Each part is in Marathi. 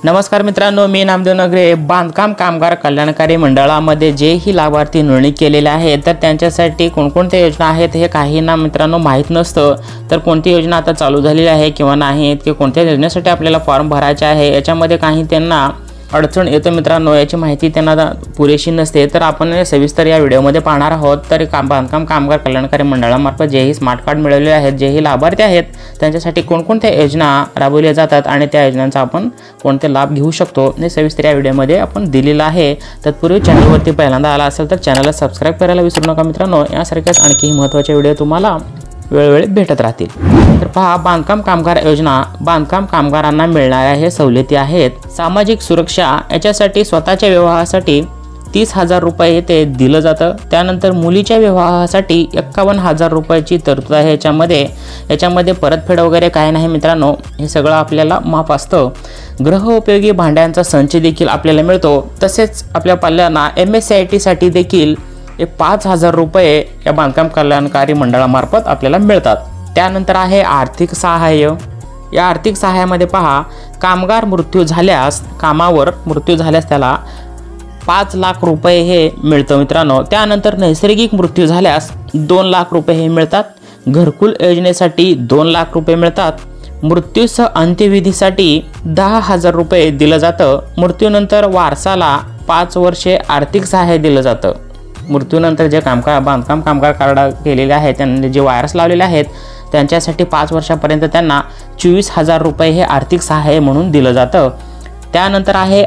नमस्कार मित्रांनो, मी नामदेव नगरे. बांधकाम कामगार कल्याणकारी मंडळामध्ये जेही लाभार्थी नोंदणी केलेले आहेत तर त्यांच्यासाठी कोणकोणत्या योजना आहेत हे काहींना मित्रांनो माहीत नसतं. तर कोणती योजना आता चालू झालेली आहे किंवा नाही, की कोणत्या योजनेसाठी आपल्याला फॉर्म भरायचा आहे, याच्यामध्ये काही त्यांना अडचण येते मित्रांनो. याची माहिती त्यांना पुरेशी नसते. तर आपण सविस्तर या व्हिडिओमध्ये पाहणार आहोत. तर बांधकाम कामगार कल्याणकारी मंडळामार्फत जेही स्मार्ट कार्ड मिळवले आहेत, जेही लाभार्थी आहेत, त्यांच्यासाठी कोणकोणत्या योजना राबवल्या जातात आणि त्या योजनांचा आपण कोणते लाभ घेऊ शकतो हे सविस्तर या व्हिडिओमध्ये आपण दिलेलं आहे. तत्पूर्वी चॅनलवरती पहिल्यांदा आला असेल तर चॅनलला सबस्क्राईब करायला विसरू नका मित्रांनो. यासारख्याच आणखीही महत्त्वाचे व्हिडिओ तुम्हाला वेळोवेळी भेटत राहतील. तर पहा, बांधकाम कामगार योजना बांधकाम कामगारांना मिळणाऱ्या हे सवलती आहेत. सामाजिक सुरक्षा याच्यासाठी स्वतःच्या विवाहासाठी 30,000 रुपये ते दिलं जातं. त्यानंतर मुलीच्या विवाहासाठी 51,000 रुपयाची तरतूद आहे. याच्यामध्ये परतफेड वगैरे काय नाही मित्रांनो, हे सगळं आपल्याला माफ असतं. गृहोपयोगी भांड्यांचा संच देखील आपल्याला मिळतो. तसेच आपल्या पाल्यांना MSCIT साठी देखील 5,000 रुपये या बांधकाम कल्याणकारी मंडळामार्फत आपल्याला मिळतात. त्यानंतर आहे आर्थिक सहाय्य. या आर्थिक सहाय्यामध्ये पहा, कामगार कामावर मृत्यू झाल्यास त्याला 5 लाख रुपये हे मिळतं मित्रांनो. त्यानंतर नैसर्गिक मृत्यू झाल्यास 2 लाख रुपये हे मिळतात. घरकुल योजनेसाठी 2 लाख रुपये मिळतात. मृत्यूसह अंत्यविधीसाठी 10,000 रुपये दिलं जातं. मृत्यूनंतर वारसाला 5 वर्षे आर्थिक सहाय्य दिलं जातं. मृत्यूनंतर जे बांधकाम कामगार कार्ड केलेले आहेत, त्यांनी जे वायरस लावलेले आहेत त्यांच्यासाठी 5 वर्षापर्यंत त्यांना 24,000 रुपये हे आर्थिक सहाय्य म्हणून दिलं जातं. त्यानंतर आहे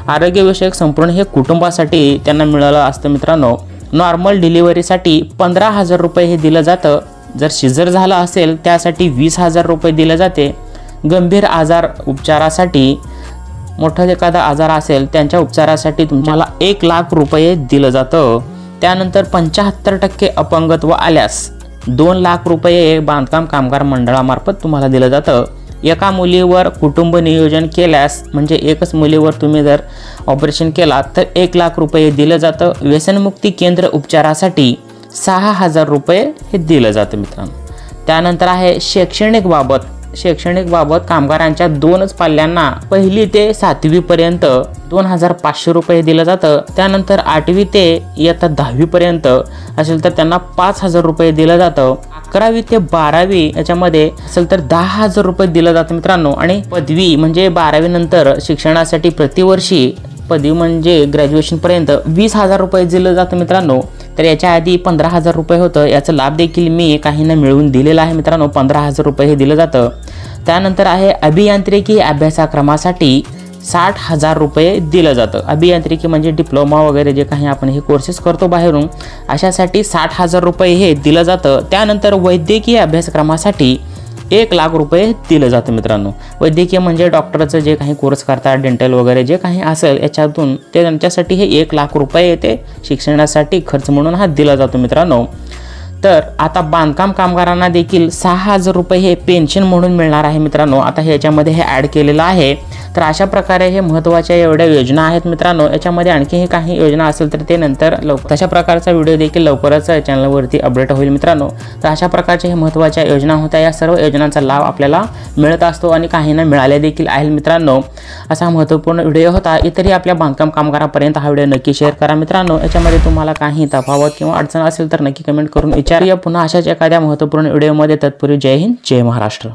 आरोग्यविषयक संपूर्ण हे कुटुंबासाठी त्यांना मिळालं असतं मित्रांनो. नॉर्मल डिलिव्हरीसाठी 15,000 रुपये हे दिलं जातं. जर शिजर झालं असेल त्यासाठी 20,000 रुपये दिले जाते. गंभीर आजार उपचारासाठी, मोठा एखादा आजार असेल त्यांच्या उपचारासाठी तुम्हाला 1 लाख रुपये दिलं जातं. त्यानंतर 75% अपंगत्व आल्यास 2 लाख रुपये बांधकाम कामगार मंडळामार्फत तुम्हाला दिलं जातं. एका मुलीवर कुटुंब नियोजन केल्यास, म्हणजे एकच मुलीवर तुम्ही जर ऑपरेशन केला तर 1 लाख रुपये दिलं जातं. व्यसनमुक्ती केंद्र उपचारासाठी 6,000 रुपये हे दिलं जातं मित्रांनो. त्यानंतर आहे शैक्षणिक बाबत कामगारांच्या 2च पाल्यांना 1ली ते 7वी पर्यंत 2,500 रुपये दिलं जातं. त्यानंतर 8वी ते इयत्ता 10वी पर्यंत असेल तर त्यांना 5,000 रुपये दिलं जातं. 11वी ते 12वी याच्यामध्ये असेल तर 10,000 रुपये दिलं जातं मित्रांनो. आणि पदवी म्हणजे 12वी नंतर शिक्षणासाठी प्रतिवर्षी पदवी म्हणजे ग्रॅज्युएशनपर्यंत 20,000 रुपये दिलं जातं मित्रांनो. तर याच्या आधी 15,000 रुपये होतं. याचा लाभ देखील मी काहींना मिळवून दिलेला आहे मित्रांनो. 15,000 रुपये हे दिलं जातं. त्यानंतर आहे अभियांत्रिकी अभ्यासक्रमासाठी 60,000 रुपये दिलं जातं. अभियांत्रिकी म्हणजे डिप्लोमा वगैरे जे काही आपण हे कोर्सेस करतो बाहेरून, अशासाठी 60,000 रुपये हे दिलं जातं. त्यानंतर वैद्यकीय अभ्यासक्रमासाठी 1 लाख रुपये दिलं जातं मित्रांनो. वैद्यकीय म्हणजे डॉक्टरचं जे काही कोर्स करतात, डेंटल वगैरे जे काही असेल याच्यातून ते त्यांच्यासाठी हे 1 लाख रुपये ते शिक्षणासाठी खर्च म्हणून हा दिला जातो मित्रांनो. तर आता बांधकाम कामगारांना देखील 6,000 रुपये हे पेन्शन म्हणून मिळणार आहे मित्रांनो. आता ह्याच्यामध्ये हे ॲड केलेलं आहे. तर अशा प्रकारे हे महत्त्वाच्या एवढ्या योजना आहेत मित्रांनो. याच्यामध्ये आणखीही काही योजना असेल तर ते नंतर तशा प्रकारचा व्हिडिओ देखील लवकरच चॅनलवरती अपडेट होईल मित्रांनो. तर अशा प्रकारच्या हे महत्त्वाच्या योजना होत्या. या सर्व योजनांचा लाभ आपल्याला मिळत असतो आणि काहींना मिळाले देखील आहे मित्रांनो. असा महत्त्वपूर्ण व्हिडिओ होता. इतरही आपल्या बांधकाम कामगारापर्यंत हा व्हिडिओ नक्की शेअर करा मित्रांनो. याच्यामध्ये तुम्हाला काही तफावत किंवा अडचण असेल तर नक्की कमेंट करून विचारूया पुन्हा अशाच एखाद्या महत्त्वपूर्ण व्हिडिओमध्ये. तत्पूर्वी जय हिंद, जय महाराष्ट्र.